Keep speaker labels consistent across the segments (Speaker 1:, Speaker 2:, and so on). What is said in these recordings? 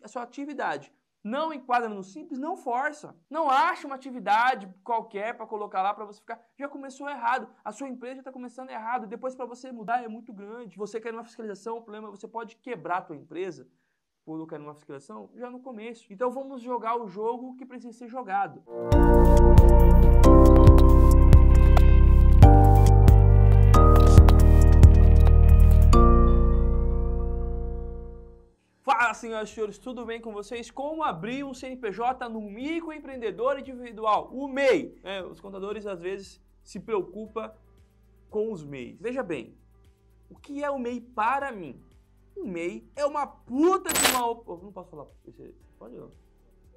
Speaker 1: a sua atividade não enquadra no Simples, não força. Não acha uma atividade qualquer para colocar lá para você ficar. Já começou errado. A sua empresa já está começando errado. Depois para você mudar é muito grande. Você quer uma fiscalização, o problema é você pode quebrar a tua empresa por colocar numa fiscalização já no começo. Então vamos jogar o jogo que precisa ser jogado. Fala, senhoras e senhores, tudo bem com vocês? Como abrir um CNPJ no microempreendedor individual, o MEI? Os contadores às vezes se preocupam com os MEIs. Veja bem, o que é o MEI para mim? O MEI é uma puta de uma... Não posso falar... Pode não?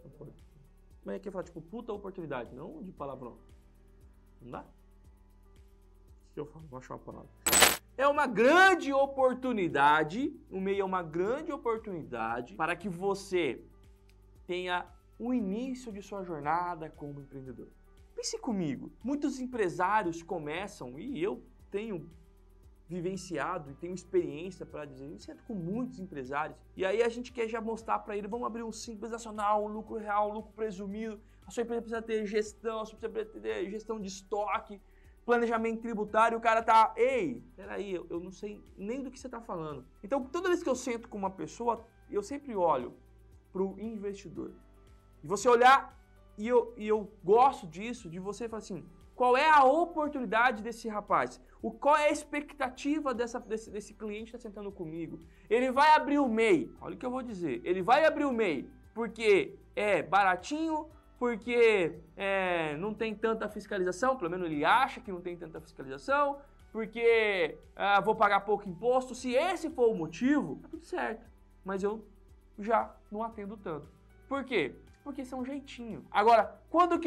Speaker 1: Não pode. Mas é que falar tipo puta oportunidade, não de palavrão. Não dá? Deixa eu falar, vou achar uma palavra. É uma grande oportunidade, o MEI é uma grande oportunidade para que você tenha o início de sua jornada como empreendedor. Pense comigo, muitos empresários começam, e eu tenho vivenciado e tenho experiência para dizer, eu sento com muitos empresários, e aí a gente quer já mostrar para ele, vamos abrir um Simples Nacional, um lucro real, um lucro presumido, a sua empresa precisa ter gestão, a sua empresa precisa ter gestão de estoque, planejamento tributário, o cara tá, ei, peraí, eu não sei nem do que você tá falando. Então, toda vez que eu sento com uma pessoa, eu sempre olho pro investidor. E você olhar, e eu gosto disso, de você falar assim, qual é a oportunidade desse rapaz? Qual é a expectativa desse cliente que está sentando comigo? Ele vai abrir o MEI, olha o que eu vou dizer, ele vai abrir o MEI porque é baratinho, porque não tem tanta fiscalização, pelo menos ele acha que não tem tanta fiscalização, porque vou pagar pouco imposto. Se esse for o motivo, tá tudo certo. Mas eu já não atendo tanto. Por quê? Porque isso é um jeitinho. Agora, quando que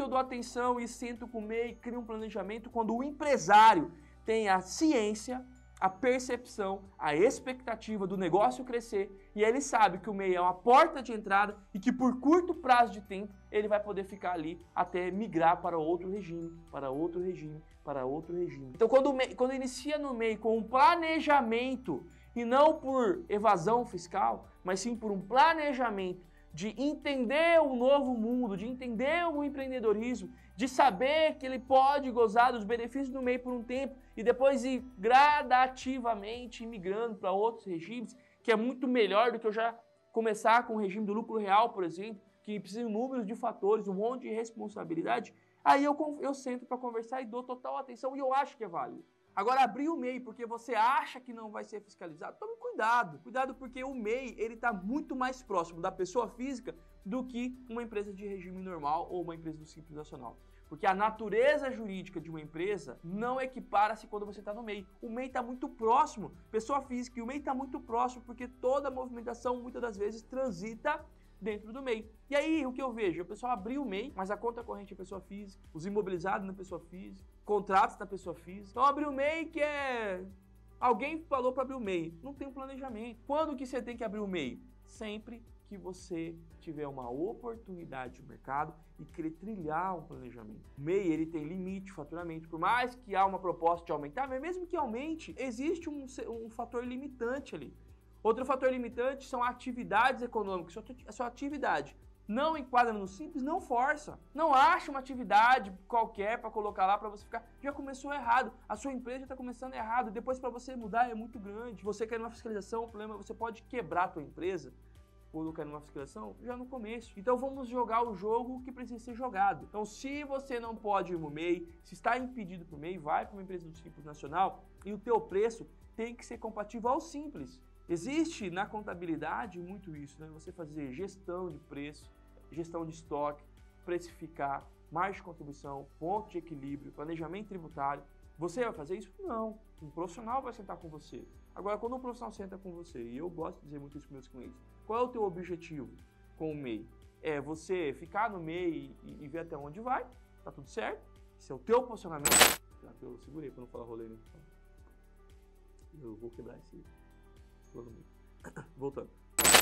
Speaker 1: eu dou atenção e sento com o MEI, crio um planejamento, quando o empresário tem a ciência, a percepção, a expectativa do negócio crescer e ele sabe que o MEI é uma porta de entrada e que por curto prazo de tempo ele vai poder ficar ali até migrar para outro regime, para outro regime, para outro regime. Então quando inicia no MEI com um planejamento e não por evasão fiscal, mas sim por um planejamento de entender o novo mundo, de entender o empreendedorismo, de saber que ele pode gozar dos benefícios do MEI por um tempo e depois ir gradativamente migrando para outros regimes, que é muito melhor do que eu já começar com o regime do lucro real, por exemplo, que precisa de números de fatores, um monte de responsabilidade, aí eu sento para conversar e dou total atenção e eu acho que é válido. Agora, abrir o MEI porque você acha que não vai ser fiscalizado, tome cuidado. Cuidado porque o MEI está muito mais próximo da pessoa física do que uma empresa de regime normal ou uma empresa do Simples Nacional. Porque a natureza jurídica de uma empresa não equipara-se quando você está no MEI. O MEI está muito próximo, pessoa física, e o MEI está muito próximo porque toda a movimentação muitas das vezes transita dentro do MEI. E aí, o que eu vejo? O pessoal abriu o MEI, mas a conta corrente é pessoa física, os imobilizados na pessoa física, contratos da pessoa física. Então, abriu o MEI que é... Alguém falou para abrir o MEI. Não tem um planejamento. Quando que você tem que abrir o MEI? Sempre que você tiver uma oportunidade de mercado e querer trilhar um planejamento. O MEI, ele tem limite de faturamento. Por mais que há uma proposta de aumentar, mas mesmo que aumente, existe um fator limitante ali. Outro fator limitante são atividades econômicas. A sua atividade não enquadra no Simples, não força. Não acha uma atividade qualquer para colocar lá para você ficar. Já começou errado. A sua empresa já está começando errado. Depois para você mudar é muito grande. Você quer uma fiscalização, o problema é você pode quebrar a tua empresa ou quer uma fiscalização já no começo. Então vamos jogar o jogo que precisa ser jogado. Então se você não pode ir no MEI, se está impedido para o MEI, vai para uma empresa do Simples Nacional e o teu preço tem que ser compatível ao Simples. Existe na contabilidade muito isso, né? Você fazer gestão de preço, gestão de estoque, precificar, margem de contribuição, ponto de equilíbrio, planejamento tributário. Você vai fazer isso? Não. Um profissional vai sentar com você. Agora, quando um profissional senta com você, e eu gosto de dizer muito isso para meus clientes, qual é o teu objetivo com o MEI? É você ficar no MEI e ver até onde vai, tá tudo certo? Esse é o teu posicionamento. Eu segurei para não falar rolê, né? Eu vou quebrar esse... Voltando.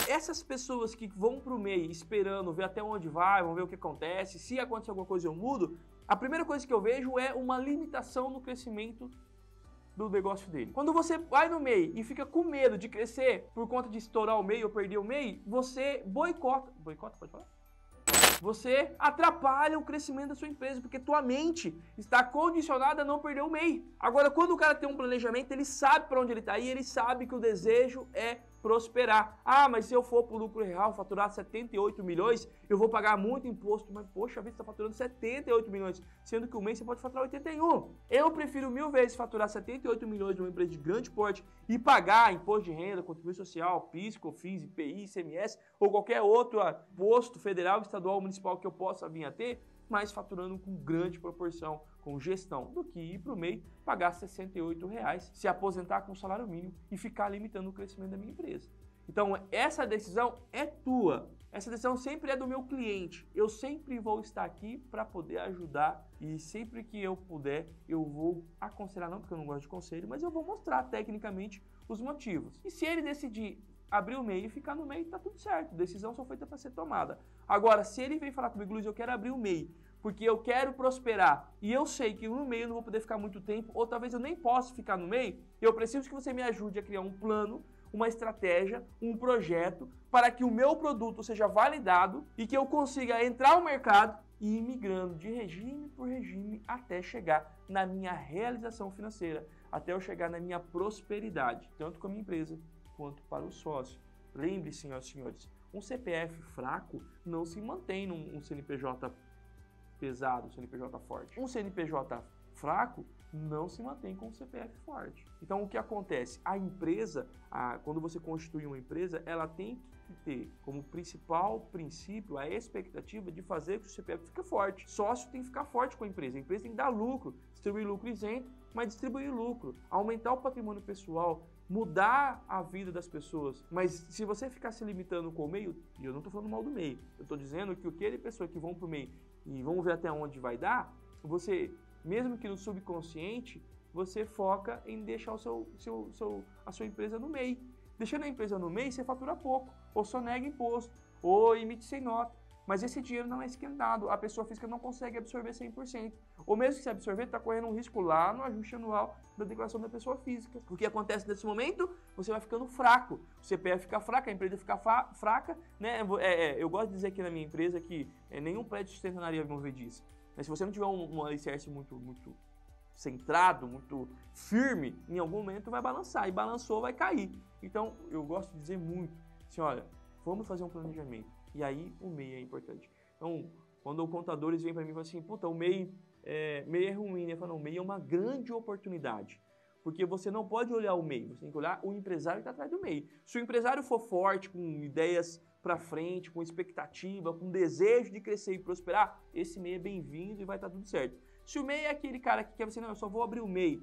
Speaker 1: Essas pessoas que vão para o MEI esperando ver até onde vai, vão ver o que acontece, se acontecer alguma coisa eu mudo, a primeira coisa que eu vejo é uma limitação no crescimento do negócio dele. Quando você vai no MEI e fica com medo de crescer por conta de estourar o MEI ou perder o MEI, você boicota. Boicota, pode falar? Você atrapalha o crescimento da sua empresa, porque tua mente está condicionada a não perder o MEI. Agora, quando o cara tem um planejamento, ele sabe para onde ele está e ele sabe que o desejo é prosperar. Ah, mas se eu for para o lucro real, faturar 78 milhões, eu vou pagar muito imposto. Mas, poxa, a vida está faturando 78 milhões, sendo que o mês você pode faturar 81. Eu prefiro 1000 vezes faturar 78 milhões de uma empresa de grande porte e pagar imposto de renda, contribuição social, PIS, COFINS, IPI, ICMS ou qualquer outro imposto federal, estadual, municipal que eu possa vir a ter, mas faturando com grande proporção, com gestão, do que ir para o MEI, pagar R$ 68, se aposentar com salário mínimo e ficar limitando o crescimento da minha empresa. Então, essa decisão é tua. Essa decisão sempre é do meu cliente. Eu sempre vou estar aqui para poder ajudar e sempre que eu puder, eu vou aconselhar, não porque eu não gosto de conselho, mas eu vou mostrar tecnicamente os motivos. E se ele decidir abrir o MEI e ficar no MEI, tá tudo certo. Decisão só feita para ser tomada. Agora, se ele vem falar comigo, Luiz, eu quero abrir o MEI, porque eu quero prosperar e eu sei que no MEI eu não vou poder ficar muito tempo, ou talvez eu nem possa ficar no MEI, eu preciso que você me ajude a criar um plano, uma estratégia, um projeto para que o meu produto seja validado e que eu consiga entrar no mercado e ir migrando de regime por regime até chegar na minha realização financeira, até eu chegar na minha prosperidade, tanto com a minha empresa quanto para o sócio. Lembre-se, senhoras e senhores, um CPF fraco não se mantém num CNPJ pesado, CNPJ forte. Um CNPJ fraco não se mantém com um CPF forte. Então, o que acontece? A empresa, quando você constitui uma empresa, ela tem que ter como principal princípio a expectativa de fazer que o CPF fique forte. Sócio tem que ficar forte com a empresa tem que dar lucro, distribuir lucro isento, mas distribuir lucro, aumentar o patrimônio pessoal, mudar a vida das pessoas. Mas se você ficar se limitando com o meio, e eu não estou falando mal do meio, eu estou dizendo que aquele pessoa que vão para o meio e vamos ver até onde vai dar, você, mesmo que no subconsciente, você foca em deixar a sua empresa no MEI. Deixando a empresa no MEI, você fatura pouco, ou só nega imposto, ou emite sem nota. Mas esse dinheiro não é esquentado, a pessoa física não consegue absorver 100%. Ou mesmo que se absorver, está correndo um risco lá no ajuste anual da declaração da pessoa física. O que acontece nesse momento? Você vai ficando fraco, o CPF fica fraco, a empresa fica fraca, né? Eu gosto de dizer aqui na minha empresa que nenhum prédio sustentaria mover disso. Mas se você não tiver um alicerce muito centrado, muito firme, em algum momento vai balançar, e balançou, vai cair. Então, eu gosto de dizer muito, assim, olha, vamos fazer um planejamento. E aí, o MEI é importante. Então, quando os contadores vêm para mim e falam assim, puta, o MEI é ruim, né? Eu falo, não, o MEI é uma grande oportunidade. Porque você não pode olhar o MEI, você tem que olhar o empresário que está atrás do MEI. Se o empresário for forte, com ideias para frente, com expectativa, com desejo de crescer e prosperar, esse MEI é bem-vindo e vai estar tudo certo. Se o MEI é aquele cara que quer você, não, eu só vou abrir o MEI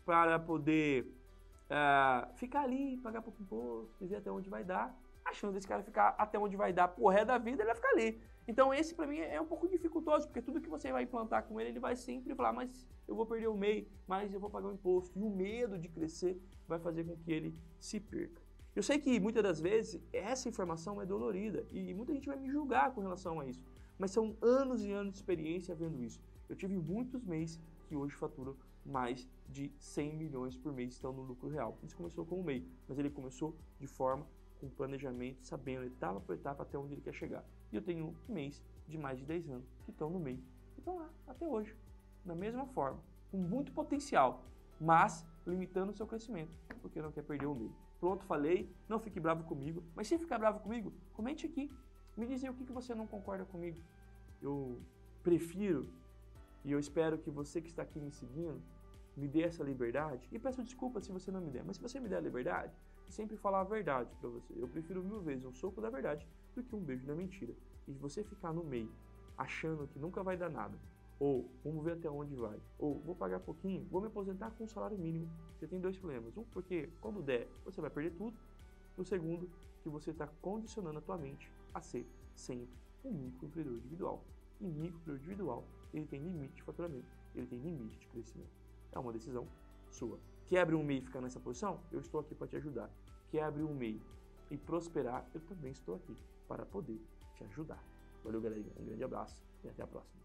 Speaker 1: para poder ficar ali, pagar pouco imposto, ver até onde vai dar, a chance desse cara ficar até onde vai dar pro resto da vida, ele vai ficar ali. Então esse pra mim é um pouco dificultoso, porque tudo que você vai implantar com ele, ele vai sempre falar, mas eu vou perder o MEI, mas eu vou pagar o imposto. E o medo de crescer vai fazer com que ele se perca. Eu sei que muitas das vezes essa informação é dolorida e muita gente vai me julgar com relação a isso, mas são anos e anos de experiência vendo isso. Eu tive muitos MEIs que hoje faturam mais de 100 milhões por mês, estão no lucro real. Isso começou com o MEI, mas ele começou de forma com planejamento, sabendo etapa por etapa até onde ele quer chegar. E eu tenho MEIs de mais de 10 anos que estão no MEI e estão lá até hoje, da mesma forma, com muito potencial, mas limitando o seu crescimento, porque não quer perder o MEI. Pronto, falei, não fique bravo comigo, mas se ficar bravo comigo, comente aqui, me diz aí o que você não concorda comigo. Eu prefiro e eu espero que você que está aqui me seguindo me dê essa liberdade, e peço desculpa se você não me der, mas se você me der a liberdade, sempre falar a verdade para você. Eu prefiro 1000 vezes um soco da verdade do que um beijo da mentira. E você ficar no meio, achando que nunca vai dar nada, ou vamos ver até onde vai, ou vou pagar pouquinho, vou me aposentar com um salário mínimo, você tem dois problemas. Um, porque quando der, você vai perder tudo. O segundo, que você está condicionando a tua mente a ser sempre um microempreendedor individual. E microempreendedor individual, ele tem limite de faturamento, ele tem limite de crescimento. É uma decisão sua. Quer abrir um MEI e ficar nessa posição? Eu estou aqui para te ajudar. Quer abrir um MEI e prosperar? Eu também estou aqui para poder te ajudar. Valeu, galera. Um grande abraço e até a próxima.